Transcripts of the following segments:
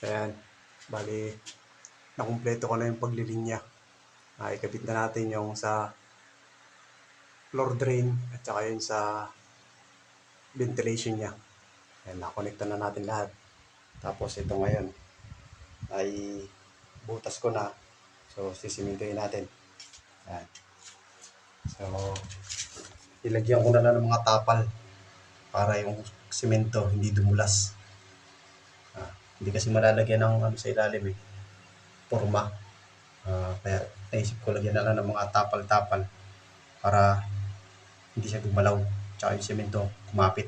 Ayan, bali, nakumpleto ko na yung paglilinya. Ikabit na natin yung sa floor drain at saka yun sa ventilation niya. Ayan, nakonekta na natin lahat. Tapos ito ngayon ay butas ko na. So, sisimintuhin natin. Ayan. So, ilagyan ko na lang ng mga tapal para yung simento hindi dumulas. Hindi kasi malalagyan ng ano sa ilalim forma. Kaya naisip ko lagyan na lang ng mga tapal-tapal para hindi siya gumalaw. Tsaka yung simento kumapit.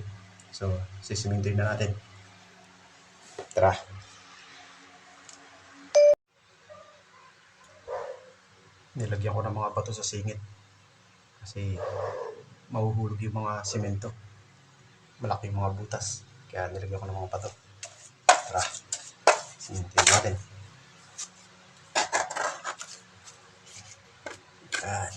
So, sisimintuhin na natin. Tara. Nilagyan ko ng mga bato sa singit. Kasi mahuhulog yung mga simento. Malaki yung mga butas. Kaya nilagyan ko ng mga bato. Tara. Simintuhin natin. Ayan.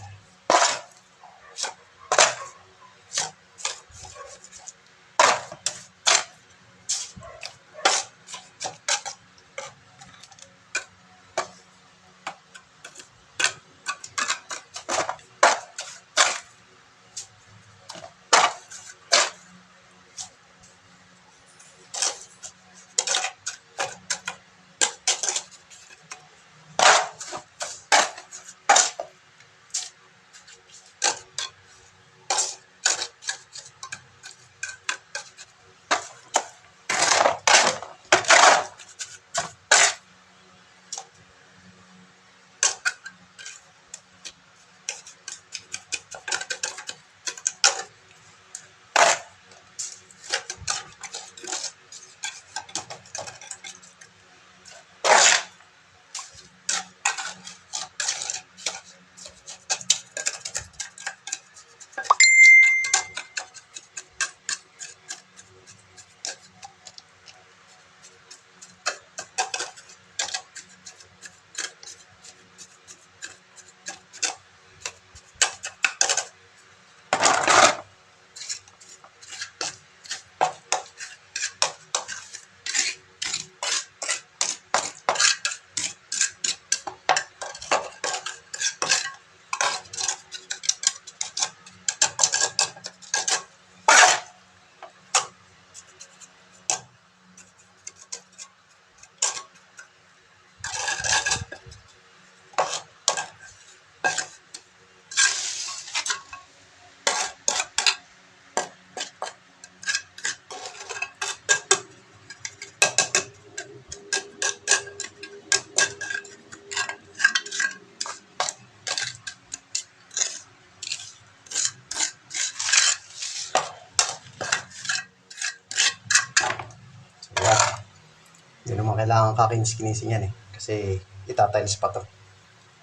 Hindi naman kailangan kakinis-kinisin yan kasi itatiles pa to.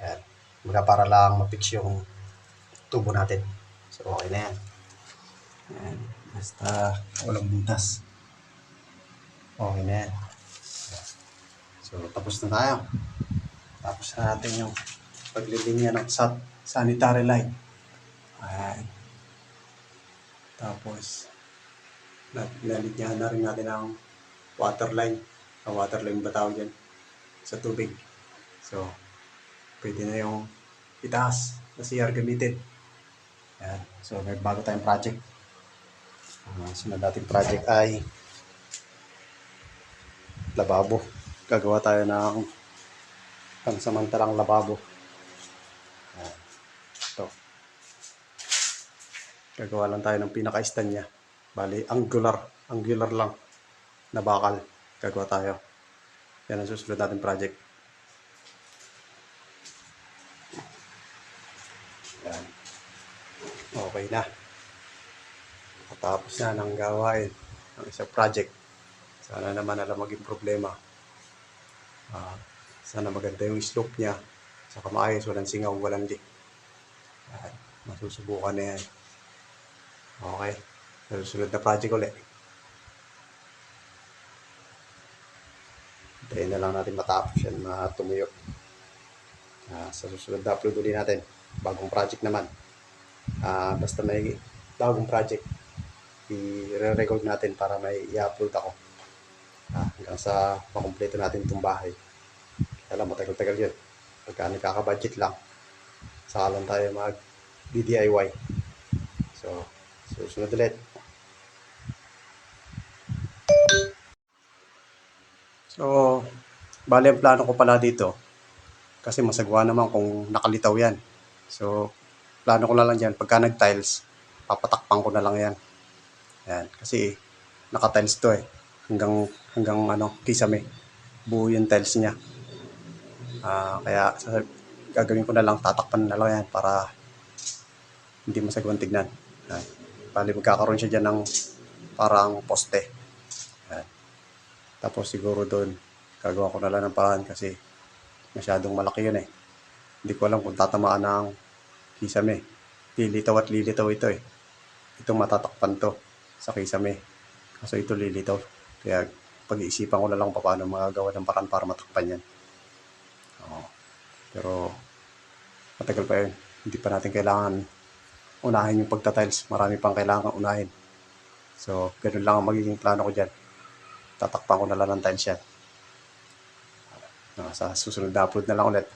Ayan. Mga para lang mapix yung tubo natin. So, okay na yan. Ayan. Basta walang butas. Okay na yan. So, tapos na tayo. Tapos na natin yung paglilinya ng sanitary line. Ayan. Tapos, nalinyahan na rin natin ang water line. Ang water line ba tawag yan? Sa tubig. So, pwede na yung itaas na CR gamitin. Ayan. So, may bago tayong project. Sunod nating project ay lababo. Gagawa tayo ng pansamantalang lababo. Ayan. Ito. Gagawa lang tayo ng pinaka-stand niya. Bali, angular lang na bakal. Gagawa tayo. Yan ang susunod natin project. Yan. Okay na. Tapos na ng gawain ng isang project. Sana naman alam maging problema. Sana maganda yung slope niya. Saka maayos, walang singaw, walang leak. Masusubukan na yan. Okay. Sa susunod na project ulit. Hintayin na lang natin matapos yan, tumuyo. Sa susunod na upload ulit natin. Bagong project naman. Basta may bagong project, i-record natin para may i-upload ako. Hanggang sa makumpleto natin itong bahay. Kaya lang, matagal-tagal yun. Pagka nagkaka-budget lang, saka lang tayo mag-DIY. So, susunod ulit. So, bali ang plano ko pala dito, kasi masagwa naman kung nakalitaw yan. So, plano ko na lang dyan, pagka nag-tiles, papatakpan ko na lang yan. Yan, kasi naka-tiles to eh. Hanggang ano, kisame. Buo yung tiles niya. Kaya gagawin ko na lang, tatakpan na lang yan para hindi masagwan tignan. Yan. Bali magkakaroon siya dyan ng parang poste. Yan. Tapos siguro doon, gagawa ko na lang ng paraan kasi masyadong malaki yun eh. Hindi ko alam kung tatamaan ng kisame. Lilitaw at lilitaw ito eh. Ito matatakpan to sa kisame. Kaso ito lilitaw. Kaya pag-iisipan ko na lang paano magagawa ng paraan para matakpan yan. Oo. Pero matagal pa yun. Hindi pa natin kailangan unahin yung pagta-tiles. Marami pang kailangan unahin. So, ganun lang ang magiging plano ko dyan. Tatakpan ko na lang ng tiles yan. Sa susunod na upload na lang ulit.